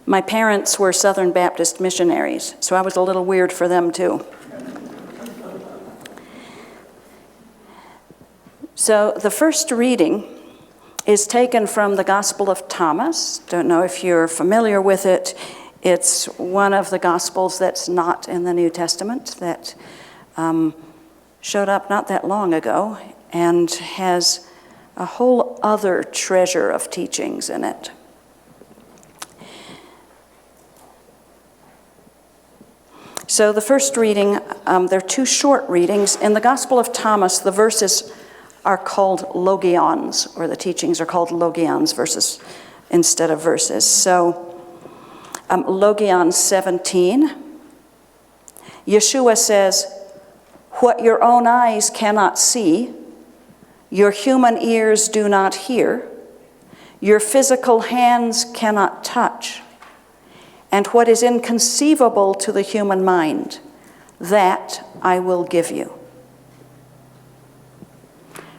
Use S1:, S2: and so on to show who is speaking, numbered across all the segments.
S1: My parents were Southern Baptist missionaries, so I was a little weird for them too. So the first reading is taken from the Gospel of Thomas. Don't know if you're familiar with it. It's one of the Gospels that's not in the New Testament that showed up not that long ago and has a whole other treasure of teachings in it. So the first reading, there are two short readings. In the Gospel of Thomas, the verses are called logions, or the teachings are called logions verses instead of verses. So Logion 17, Yeshua says, "What your own eyes cannot see, your human ears do not hear, your physical hands cannot touch, and what is inconceivable to the human mind, that I will give you."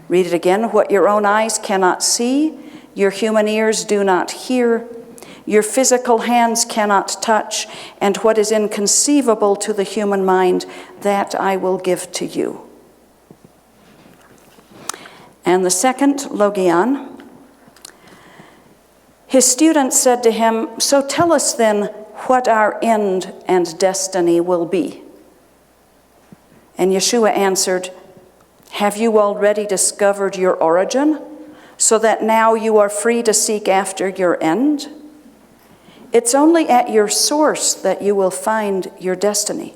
S1: Read it again. "What your own eyes cannot see, your human ears do not hear, your physical hands cannot touch, and what is inconceivable to the human mind, that I will give to you." And the second logion, his students said to him, "So tell us then what our end and destiny will be." And Yeshua answered, "Have you already discovered your origin, so that now you are free to seek after your end? It's only at your source that you will find your destiny.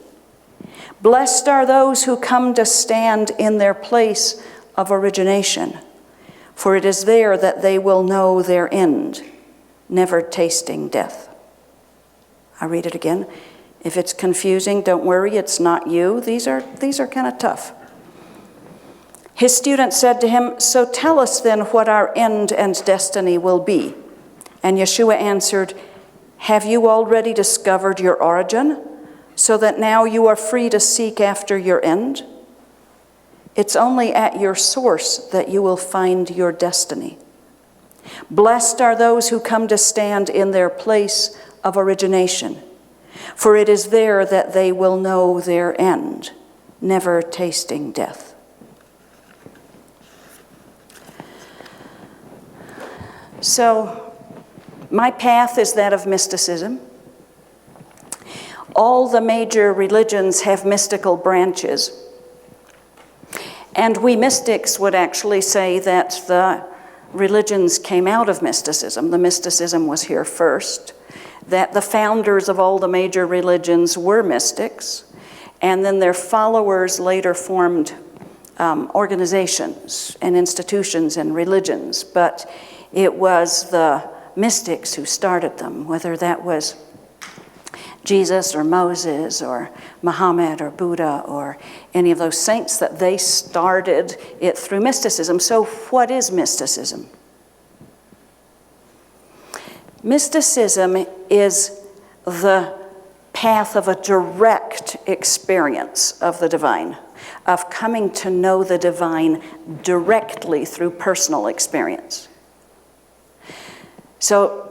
S1: Blessed are those who come to stand in their place of origination, for it is there that they will know their end, never tasting death." I read it again. If it's confusing, don't worry, it's not you. These are kind of tough. His students said to him, "So tell us then what our end and destiny will be." And Yeshua answered, "Have you already discovered your origin, so that now you are free to seek after your end? It's only at your source that you will find your destiny. Blessed are those who come to stand in their place of origination, for it is there that they will know their end, never tasting death." So, my path is that of mysticism. All the major religions have mystical branches. And we mystics would actually say that the religions came out of mysticism. The mysticism was here first. That the founders of all the major religions were mystics. And then their followers later formed organizations and institutions and religions. But it was the mystics who started them, whether that was Jesus or Moses or Muhammad or Buddha or any of those saints, that they started it through mysticism. So what is mysticism? Mysticism is the path of a direct experience of the divine, of coming to know the divine directly through personal experience. So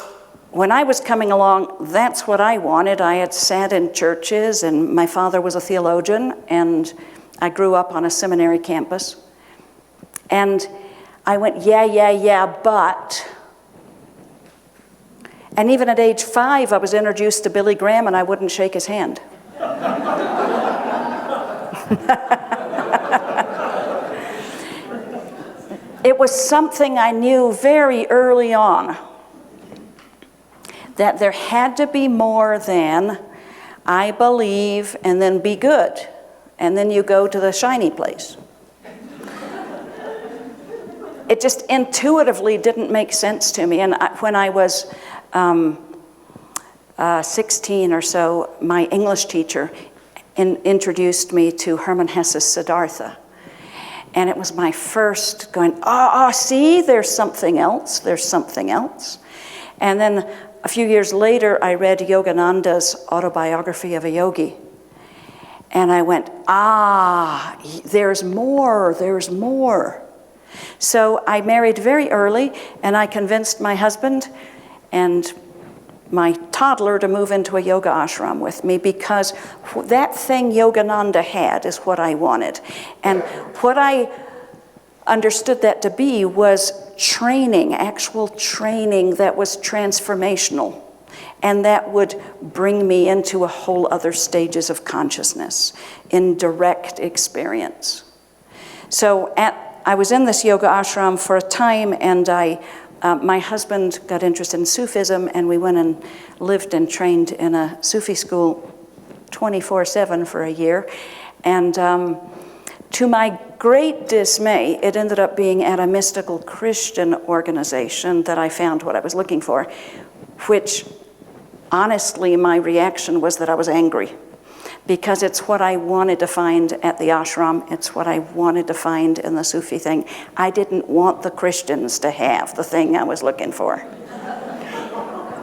S1: when I was coming along, that's what I wanted. I had sat in churches, and my father was a theologian, and I grew up on a seminary campus. And I went, yeah, but. And even at age 5, I was introduced to Billy Graham, and I wouldn't shake his hand. It was something I knew very early on, that there had to be more than I believe and then be good, and then you go to the shiny place. It just intuitively didn't make sense to me. And when I was 16 or so, my English teacher introduced me to Hermann Hesse's Siddhartha. And it was my first going, see, there's something else, there's something else. And then a few years later, I read Yogananda's Autobiography of a Yogi. And I went, there's more, there's more. So I married very early, and I convinced my husband, and my toddler to move into a yoga ashram with me, because that thing Yogananda had is what I wanted. And what I understood that to be was training, actual training that was transformational, and that would bring me into a whole other stages of consciousness in direct experience. So I was in this yoga ashram for a time, and my husband got interested in Sufism, and we went and lived and trained in a Sufi school 24/7 for a year. And to my great dismay, it ended up being at a mystical Christian organization that I found what I was looking for, which honestly my reaction was that I was angry, because it's what I wanted to find at the ashram. It's what I wanted to find in the Sufi thing. I didn't want the Christians to have the thing I was looking for.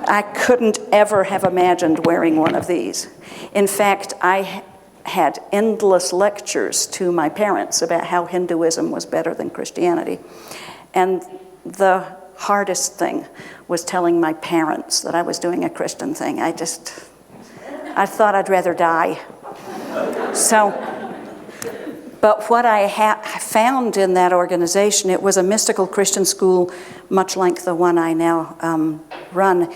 S1: I couldn't ever have imagined wearing one of these. In fact, I had endless lectures to my parents about how Hinduism was better than Christianity. And the hardest thing was telling my parents that I was doing a Christian thing. I thought I'd rather die. So, but what I found in that organization, it was a mystical Christian school, much like the one I now run,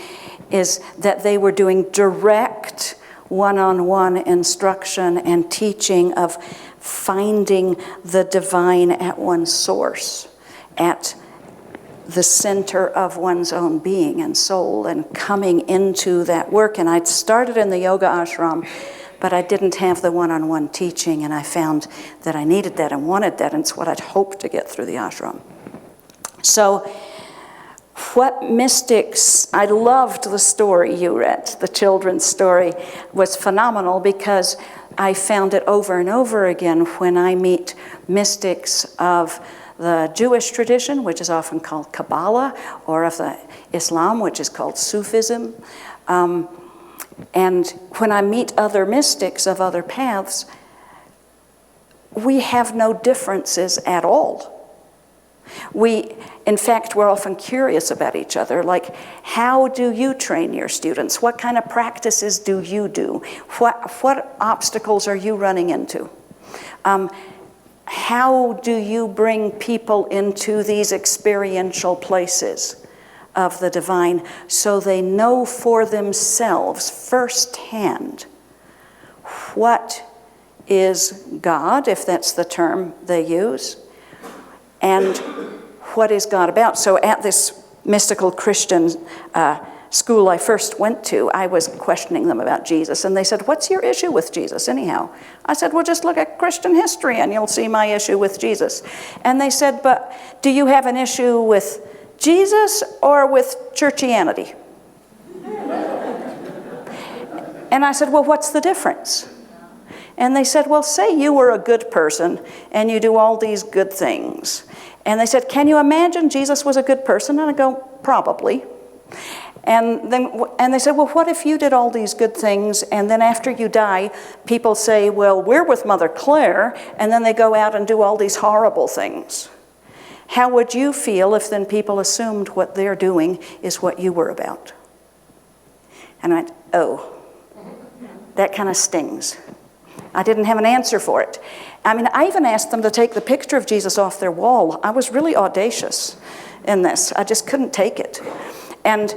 S1: is that they were doing direct one-on-one instruction and teaching of finding the divine at one's source, at the center of one's own being and soul, and coming into that work. And I'd started in the yoga ashram, but I didn't have the one-on-one teaching, and I found that I needed that and wanted that, and it's what I'd hoped to get through the ashram. So what mystics, I loved the story you read, the children's story was phenomenal, because I found it over and over again when I meet mystics of the Jewish tradition, which is often called Kabbalah, or of the Islam, which is called Sufism. And when I meet other mystics of other paths, we have no differences at all. In fact, we're often curious about each other, like, how do you train your students? What kind of practices do you do? What obstacles are you running into? How do you bring people into these experiential places of the divine so they know for themselves firsthand what is God, if that's the term they use, and what is God about? So at this mystical Christian school I first went to, I was questioning them about Jesus, and they said, "What's your issue with Jesus anyhow?" I said, "Well, just look at Christian history and you'll see my issue with Jesus." And they said, "But do you have an issue with Jesus or with churchianity?" And I said, "Well, what's the difference?" And they said, "Well, say you were a good person and you do all these good things." And they said, "Can you imagine Jesus was a good person?" And I go, "Probably." And they said, "Well, what if you did all these good things, and then after you die, people say, 'Well, we're with Mother Clare,' and then they go out and do all these horrible things. How would you feel if then people assumed what they're doing is what you were about?" And I went, "Oh, that kind of stings." I didn't have an answer for it. I mean, I even asked them to take the picture of Jesus off their wall. I was really audacious in this. I just couldn't take it. And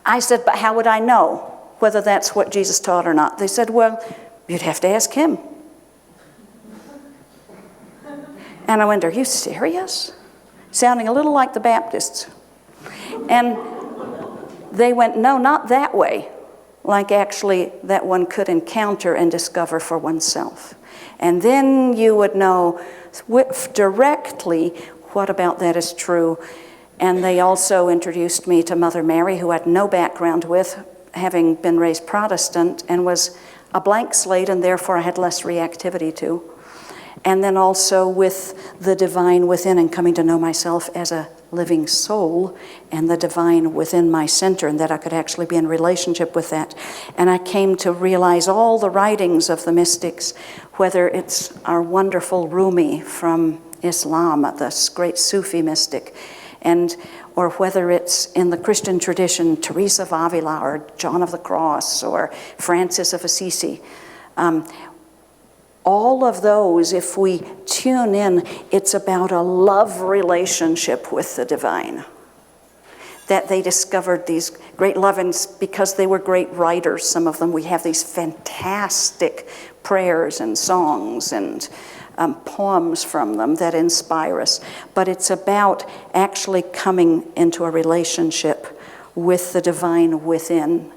S1: I said, "But how would I know whether that's what Jesus taught or not?" They said, "Well, you'd have to ask him." And I went, "Are you serious?" Sounding a little like the Baptists. And they went, "No, not that way. Like actually that one could encounter and discover for oneself. And then you would know directly what about that is true." And they also introduced me to Mother Mary, who I had no background with, having been raised Protestant, and was a blank slate, and therefore I had less reactivity to. And then also with the divine within, and coming to know myself as a living soul and the divine within my center, and that I could actually be in relationship with that. And I came to realize all the writings of the mystics, whether it's our wonderful Rumi from Islam, this great Sufi mystic, and or whether it's in the Christian tradition, Teresa of Avila or John of the Cross or Francis of Assisi. All of those, if we tune in, it's about a love relationship with the divine. That they discovered these great love, and because they were great writers, some of them, we have these fantastic prayers and songs and poems from them that inspire us. But it's about actually coming into a relationship with the divine within,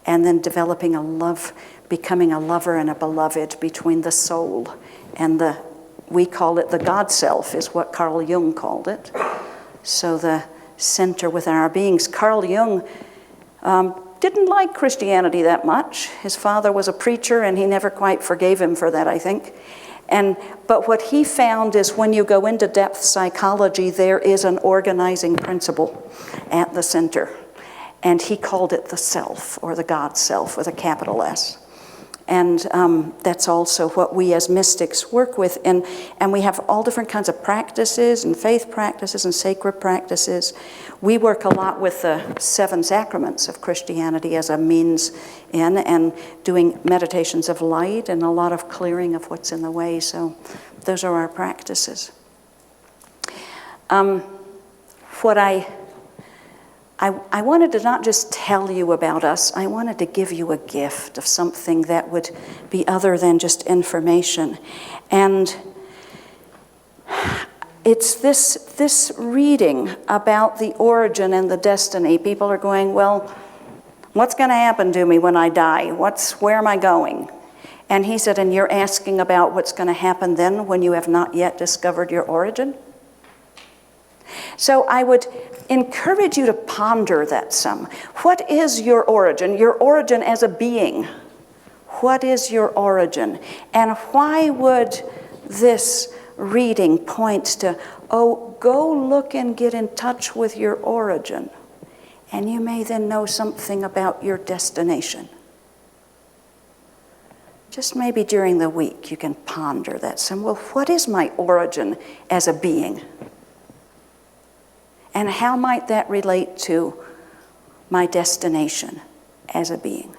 S1: and then developing a love, becoming a lover and a beloved between the soul and we call it the God self, is what Carl Jung called it. So the center within our beings. Carl Jung didn't like Christianity that much. His father was a preacher, and he never quite forgave him for that, I think. But what he found is when you go into depth psychology, there is an organizing principle at the center. And he called it the self, or the God self, with a capital S. And that's also what we as mystics work with. And we have all different kinds of practices, and faith practices, and sacred practices. We work a lot with the 7 sacraments of Christianity as a means in, and doing meditations of light and a lot of clearing of what's in the way. So those are our practices. What I wanted to not just tell you about us, I wanted to give you a gift of something that would be other than just information. And it's this reading about the origin and the destiny. People are going, well, what's going to happen to me when I die? Where am I going? And he said, and you're asking about what's going to happen then when you have not yet discovered your origin? So I would encourage you to ponder that some. What is your origin? Your origin as a being. What is your origin? And why would this reading point to, go look and get in touch with your origin, and you may then know something about your destination. Just maybe during the week you can ponder that some. Well, what is my origin as a being? And how might that relate to my destination as a being?